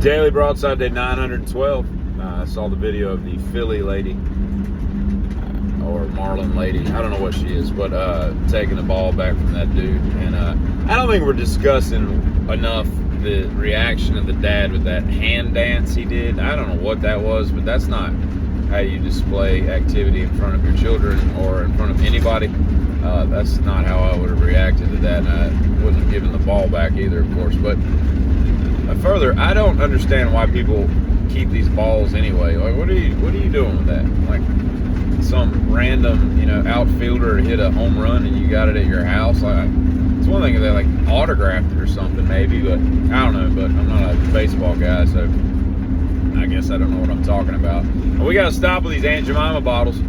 Daily Broadside Day 912. I saw the video of the Philly lady, or Marlin lady, I don't know what she is, but taking the ball back from that dude. And I don't think we're discussing enough the reaction of the dad with that hand dance he did. I don't know what that was, but that's not how you display activity in front of your children or in front of anybody. That's not how I would have reacted to that, and I wouldn't have given the ball back either, of course. But further, I don't understand why people keep these balls anyway. Like, what are you doing with that? Like, some random, outfielder hit a home run and you got it at your house. Like, it's one thing if they like autographed it or something, maybe, but I don't know. But I'm not a baseball guy, so I guess I don't know what I'm talking about. And we got to stop with these Aunt Jemima bottles.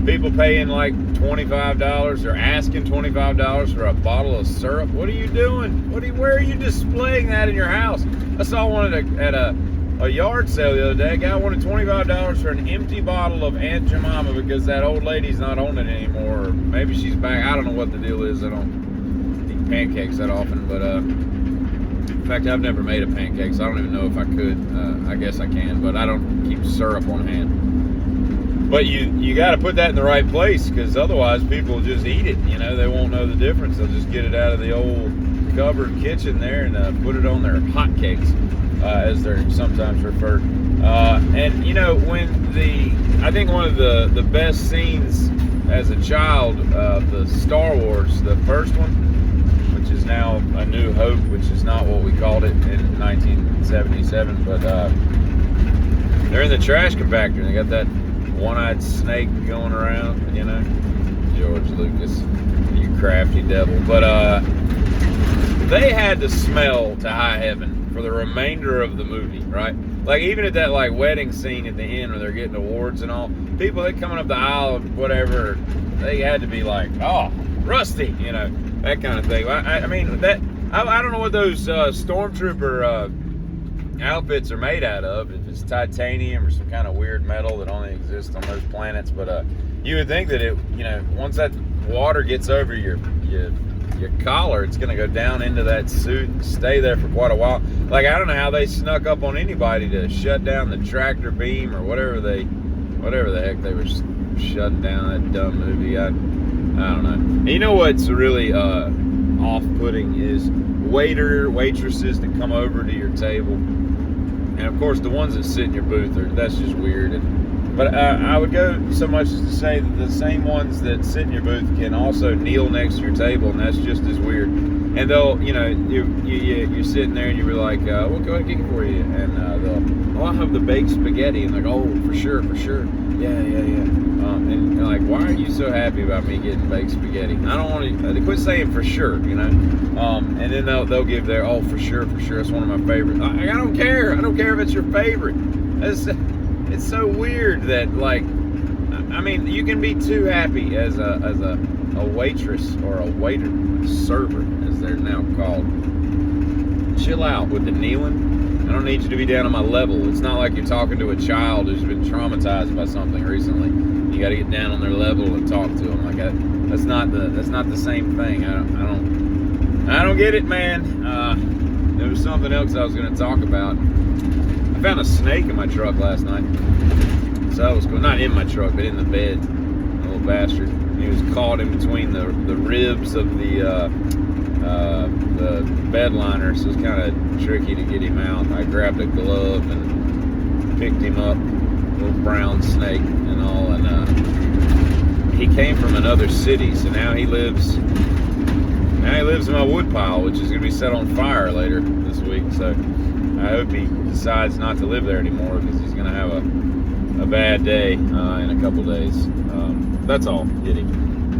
People paying like $25 or asking $25 for a bottle of syrup. What are you doing? Where are you displaying that in your house? I saw one at a yard sale the other day. A guy wanted $25 for an empty bottle of Aunt Jemima because that old lady's not on it anymore. Or maybe she's back. I don't know what the deal is. I don't eat pancakes that often, but in fact, I've never made a pancake, so I don't even know if I could. I guess I can, but I don't keep syrup on hand. But you got to put that in the right place, because otherwise people will just eat it. They won't know the difference. They'll just get it out of the old covered kitchen there and put it on their hotcakes, as they're sometimes referred. I think one of the best scenes as a child of the Star Wars, the first one, which is now A New Hope, which is not what we called it in 1977, but they're in the trash compactor and they got that one-eyed snake going around, George Lucas, you crafty devil. But they had to smell to high heaven for the remainder of the movie, right? Like, even at that wedding scene at the end where they're getting awards and all, people that coming up the aisle or whatever, they had to be like, oh, Rusty, that kind of thing. I don't know what those stormtrooper outfits are made out of, if it's titanium or some kind of weird metal that only exists on those planets, but you would think that it, once that water gets over your collar, it's going to go down into that suit and stay there for quite a while. Like, I don't know how they snuck up on anybody to shut down the tractor beam or whatever the heck they were shutting down that dumb movie. I don't know. And you know what's really off-putting is waitresses that come over to your table. And of course, the ones that sit in your booth, that's just weird. But I would go so much as to say that the same ones that sit in your booth can also kneel next to your table, and that's just as weird. And they'll, you're sitting there and you're like, what can I get for you? And I'll have the baked spaghetti. And they're like, oh, for sure. Yeah. And you're like, why are you so happy about me getting baked spaghetti? I don't want to, quit saying for sure, And then they'll give their, oh, for sure. That's one of my favorites. I don't care. I don't care if it's your favorite. It's so weird that, you can be too happy as a waitress or a waiter, a server, as they're now called. Chill out with the kneeling. I don't need you to be down on my level. It's not like you're talking to a child who's been traumatized by something recently. You got to get down on their level and talk to them. That's not the same thing. I don't get it, man. There was something else I was going to talk about. I found a snake in my truck last night. So that was cool. Not in my truck, but in the bed. The little bastard. He was caught in between the ribs of the bed liner, so it's kind of tricky to get him out. I grabbed a glove and picked him up, little brown snake and all, and he came from another city, so now he lives in my wood pile, which is going to be set on fire later this week. So I hope he decides not to live there anymore, because he's going to have a bad day in a couple days. That's all. Get him.